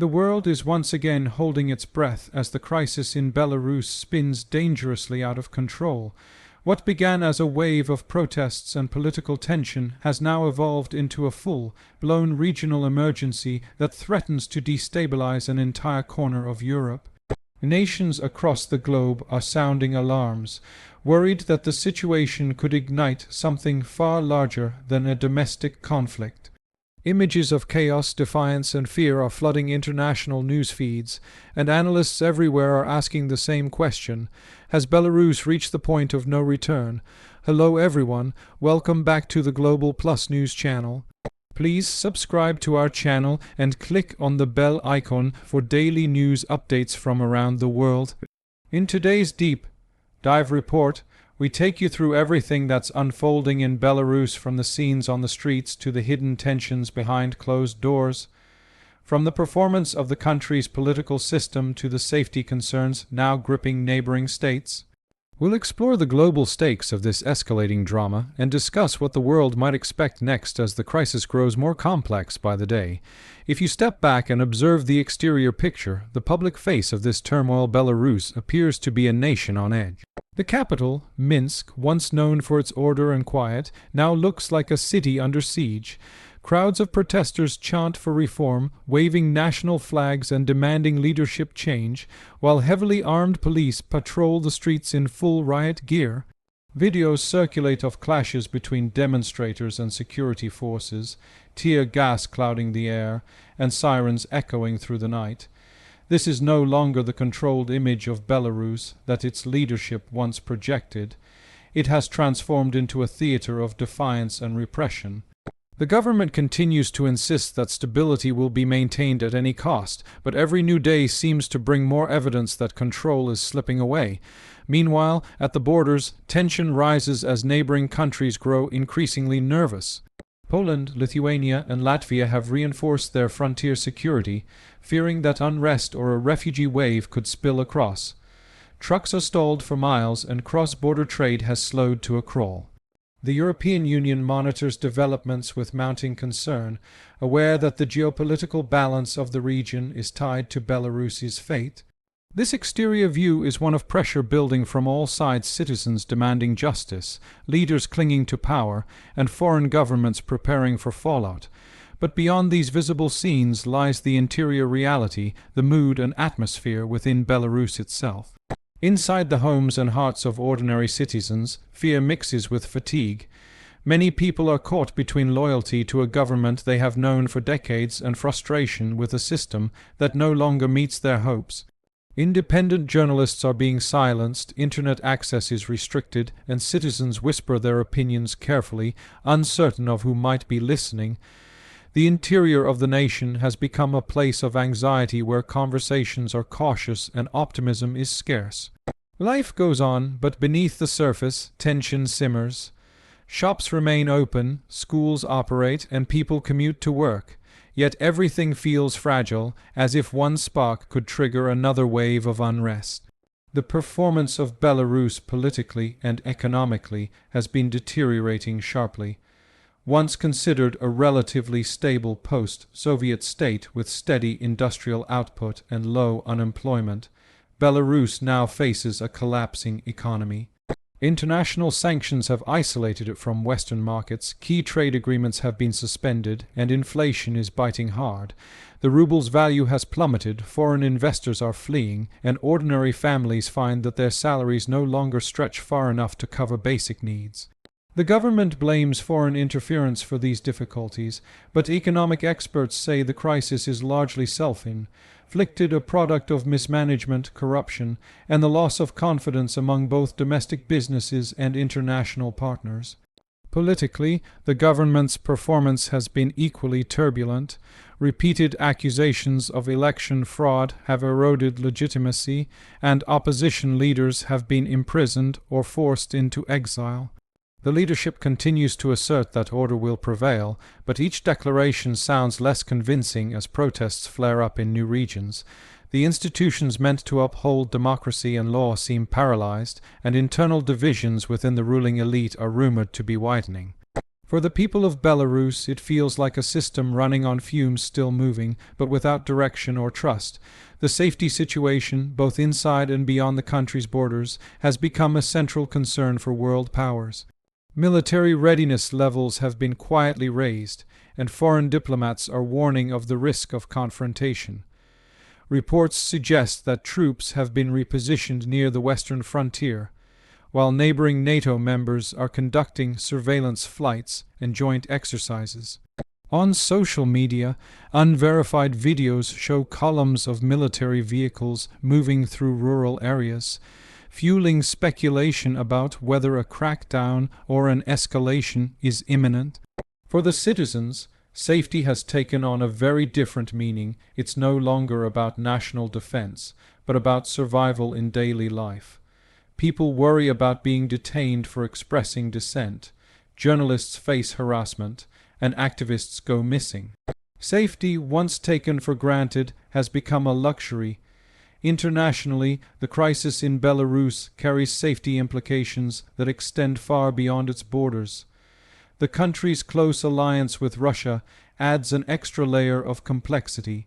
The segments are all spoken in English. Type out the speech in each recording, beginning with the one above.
The world is once again holding its breath as the crisis in Belarus spins dangerously out of control. What began as a wave of protests and political tension has now evolved into a full-blown regional emergency that threatens to destabilize an entire corner of Europe. Nations across the globe are sounding alarms, worried that the situation could ignite something far larger than a domestic conflict. Images of chaos, defiance, and fear are flooding international news feeds, and analysts everywhere are asking the same question: has Belarus reached the point of no return? Hello everyone, welcome back to the Global Plus News channel. Please subscribe to our channel and click on the bell icon for daily news updates from around the world. In today's deep dive report, we take you through everything that's unfolding in Belarus, from the scenes on the streets to the hidden tensions behind closed doors, from the performance of the country's political system to the safety concerns now gripping neighboring states. We'll explore the global stakes of this escalating drama and discuss what the world might expect next as the crisis grows more complex by the day. If you step back and observe the exterior picture, the public face of this turmoil, Belarus appears to be a nation on edge. The capital, Minsk, once known for its order and quiet, now looks like a city under siege. Crowds of protesters chant for reform, waving national flags and demanding leadership change, while heavily armed police patrol the streets in full riot gear. Videos circulate of clashes between demonstrators and security forces, tear gas clouding the air, and sirens echoing through the night. This is no longer the controlled image of Belarus that its leadership once projected. It has transformed into a theater of defiance and repression. The government continues to insist that stability will be maintained at any cost, but every new day seems to bring more evidence that control is slipping away. Meanwhile, at the borders, tension rises as neighboring countries grow increasingly nervous. Poland, Lithuania, and Latvia have reinforced their frontier security, fearing that unrest or a refugee wave could spill across. Trucks are stalled for miles, and cross-border trade has slowed to a crawl. The European Union monitors developments with mounting concern, aware that the geopolitical balance of the region is tied to Belarus's fate. This exterior view is one of pressure building from all sides: citizens demanding justice, leaders clinging to power, and foreign governments preparing for fallout. But beyond these visible scenes lies the interior reality, the mood and atmosphere within Belarus itself. Inside the homes and hearts of ordinary citizens, fear mixes with fatigue. Many people are caught between loyalty to a government they have known for decades and frustration with a system that no longer meets their hopes. Independent journalists are being silenced, internet access is restricted, and citizens whisper their opinions carefully, uncertain of who might be listening. The interior of the nation has become a place of anxiety where conversations are cautious and optimism is scarce. Life goes on, but beneath the surface, tension simmers. Shops remain open, schools operate, and people commute to work. Yet everything feels fragile, as if one spark could trigger another wave of unrest. The performance of Belarus politically and economically has been deteriorating sharply. Once considered a relatively stable post-Soviet state with steady industrial output and low unemployment, Belarus now faces a collapsing economy. International sanctions have isolated it from Western markets, key trade agreements have been suspended, and inflation is biting hard. The ruble's value has plummeted, foreign investors are fleeing, and ordinary families find that their salaries no longer stretch far enough to cover basic needs. The government blames foreign interference for these difficulties, but economic experts say the crisis is largely self-inflicted, a product of mismanagement, corruption, and the loss of confidence among both domestic businesses and international partners. Politically, the government's performance has been equally turbulent. Repeated accusations of election fraud have eroded legitimacy, and opposition leaders have been imprisoned or forced into exile. The leadership continues to assert that order will prevail, but each declaration sounds less convincing as protests flare up in new regions. The institutions meant to uphold democracy and law seem paralyzed, and internal divisions within the ruling elite are rumored to be widening. For the people of Belarus, it feels like a system running on fumes, still moving, but without direction or trust. The safety situation, both inside and beyond the country's borders, has become a central concern for world powers. Military readiness levels have been quietly raised, and foreign diplomats are warning of the risk of confrontation. Reports suggest that troops have been repositioned near the western frontier, while neighboring NATO members are conducting surveillance flights and joint exercises. On social media, unverified videos show columns of military vehicles moving through rural areas, fueling speculation about whether a crackdown or an escalation is imminent. For the citizens, safety has taken on a very different meaning. It's no longer about national defense, but about survival in daily life. People worry about being detained for expressing dissent, journalists face harassment, and activists go missing. Safety, once taken for granted, has become a luxury. Internationally, the crisis in Belarus carries safety implications that extend far beyond its borders. The country's close alliance with Russia adds an extra layer of complexity.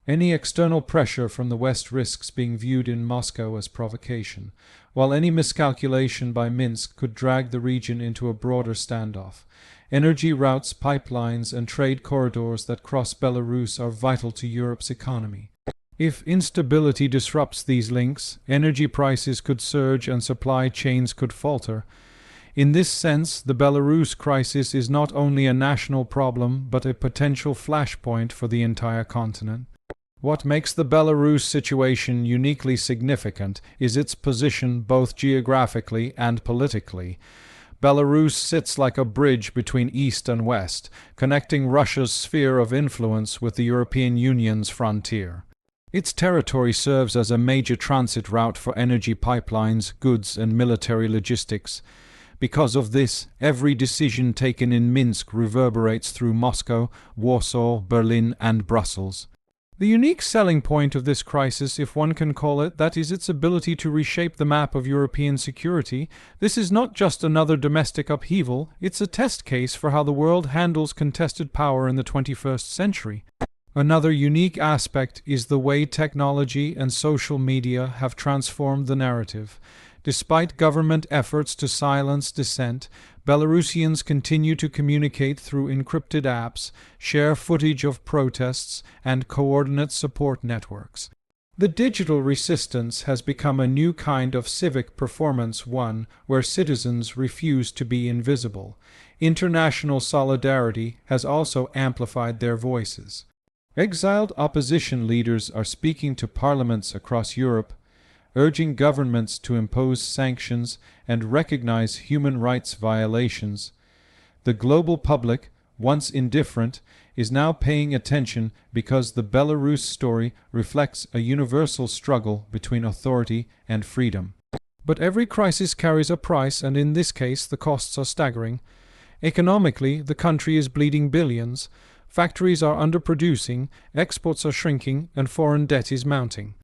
Any external pressure from the West risks being viewed in Moscow as provocation, while any miscalculation by Minsk could drag the region into a broader standoff. Energy routes, pipelines, and trade corridors that cross Belarus are vital to Europe's economy. If instability disrupts these links, energy prices could surge and supply chains could falter. In this sense, the Belarus crisis is not only a national problem, but a potential flashpoint for the entire continent. What makes the Belarus situation uniquely significant is its position both geographically and politically. Belarus sits like a bridge between East and West, connecting Russia's sphere of influence with the European Union's frontier. Its territory serves as a major transit route for energy pipelines, goods, and military logistics. Because of this, every decision taken in Minsk reverberates through Moscow, Warsaw, Berlin, and Brussels. The unique selling point of this crisis, if one can call it, that is its ability to reshape the map of European security. This is not just another domestic upheaval, it's a test case for how the world handles contested power in the 21st century. Another unique aspect is the way technology and social media have transformed the narrative. Despite government efforts to silence dissent, Belarusians continue to communicate through encrypted apps, share footage of protests, and coordinate support networks. The digital resistance has become a new kind of civic performance, one where citizens refuse to be invisible. International solidarity has also amplified their voices. Exiled opposition leaders are speaking to parliaments across Europe, urging governments to impose sanctions and recognize human rights violations. The global public, once indifferent, is now paying attention because the Belarus story reflects a universal struggle between authority and freedom. But every crisis carries a price, and in this case the costs are staggering. Economically, the country is bleeding billions. Factories are underproducing, exports are shrinking, and foreign debt is mounting.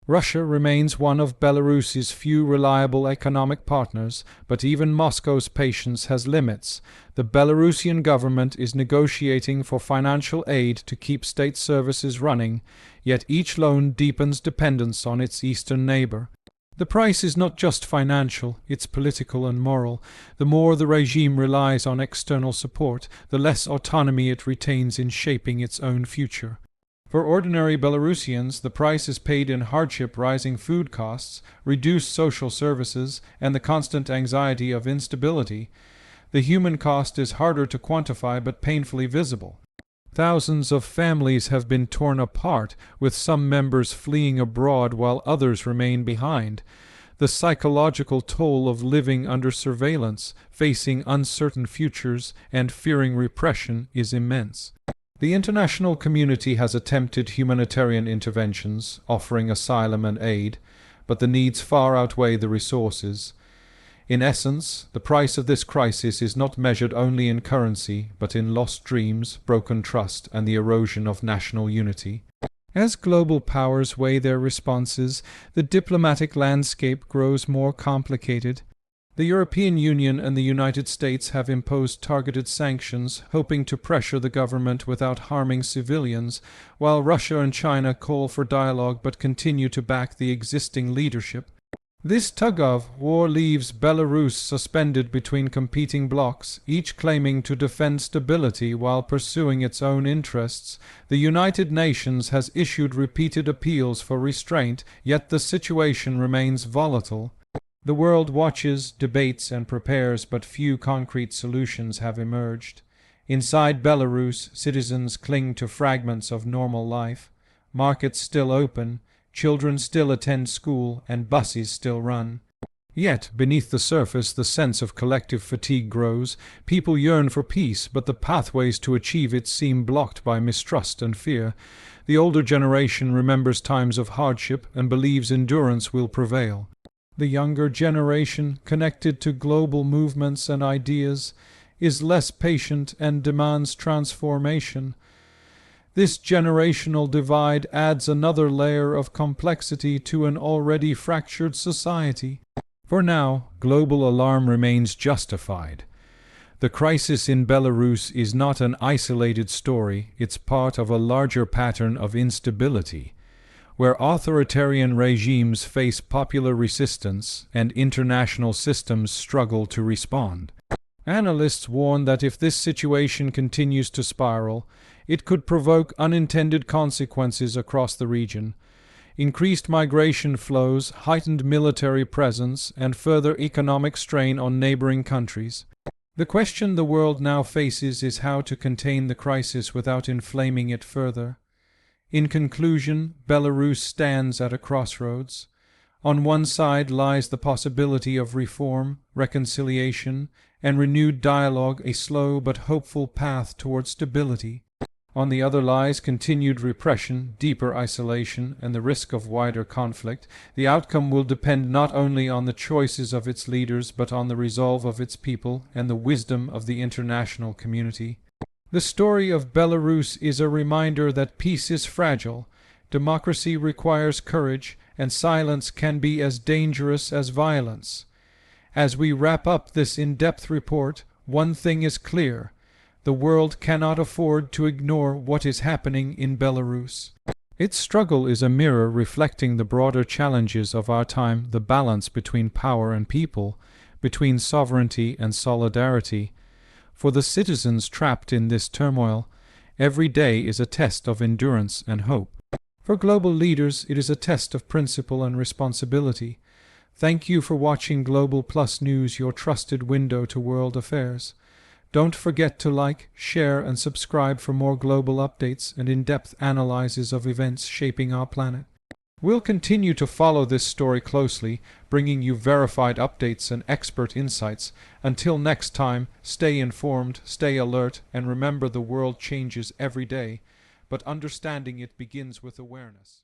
Russia remains one of Belarus's few reliable economic partners, but even Moscow's patience has limits. The Belarusian government is negotiating for financial aid to keep state services running, yet each loan deepens dependence on its eastern neighbor. The price is not just financial, it's political and moral. The more the regime relies on external support, the less autonomy it retains in shaping its own future. For ordinary Belarusians, the price is paid in hardship, rising food costs, reduced social services, and the constant anxiety of instability. The human cost is harder to quantify but painfully visible. Thousands of families have been torn apart, with some members fleeing abroad while others remain behind. The psychological toll of living under surveillance, facing uncertain futures, and fearing repression is immense. The international community has attempted humanitarian interventions, offering asylum and aid, but the needs far outweigh the resources. In essence, the price of this crisis is not measured only in currency, but in lost dreams, broken trust, and the erosion of national unity. As global powers weigh their responses, the diplomatic landscape grows more complicated. The European Union and the United States have imposed targeted sanctions, hoping to pressure the government without harming civilians, while Russia and China call for dialogue but continue to back the existing leadership. This tug-of-war leaves Belarus suspended between competing blocs, each claiming to defend stability while pursuing its own interests. The United Nations has issued repeated appeals for restraint, yet the situation remains volatile. The world watches, debates, and prepares, but few concrete solutions have emerged. Inside Belarus, citizens cling to fragments of normal life. Markets still open, children still attend school, and buses still run. Yet, beneath the surface, the sense of collective fatigue grows. People yearn for peace, but the pathways to achieve it seem blocked by mistrust and fear. The older generation remembers times of hardship and believes endurance will prevail. The younger generation, connected to global movements and ideas, is less patient and demands transformation. This generational divide adds another layer of complexity to an already fractured society. For now, global alarm remains justified. The crisis in Belarus is not an isolated story, it's part of a larger pattern of instability, where authoritarian regimes face popular resistance and international systems struggle to respond. Analysts warn that if this situation continues to spiral, it could provoke unintended consequences across the region. Increased migration flows, heightened military presence, and further economic strain on neighboring countries. The question the world now faces is how to contain the crisis without inflaming it further. In conclusion, Belarus stands at a crossroads. On one side lies the possibility of reform, reconciliation, and renewed dialogue, a slow but hopeful path toward stability. On the other lies continued repression, deeper isolation, and the risk of wider conflict. The outcome will depend not only on the choices of its leaders, but on the resolve of its people and the wisdom of the international community. The story of Belarus is a reminder that peace is fragile, democracy requires courage, and silence can be as dangerous as violence. As we wrap up this in-depth report, one thing is clear: the world cannot afford to ignore what is happening in Belarus. Its struggle is a mirror reflecting the broader challenges of our time, the balance between power and people, between sovereignty and solidarity. For the citizens trapped in this turmoil, every day is a test of endurance and hope. For global leaders, it is a test of principle and responsibility. Thank you for watching Global Plus News, your trusted window to world affairs. Don't forget to like, share, and subscribe for more global updates and in-depth analyses of events shaping our planet. We'll continue to follow this story closely, bringing you verified updates and expert insights. Until next time, stay informed, stay alert, and remember the world changes every day, but understanding it begins with awareness.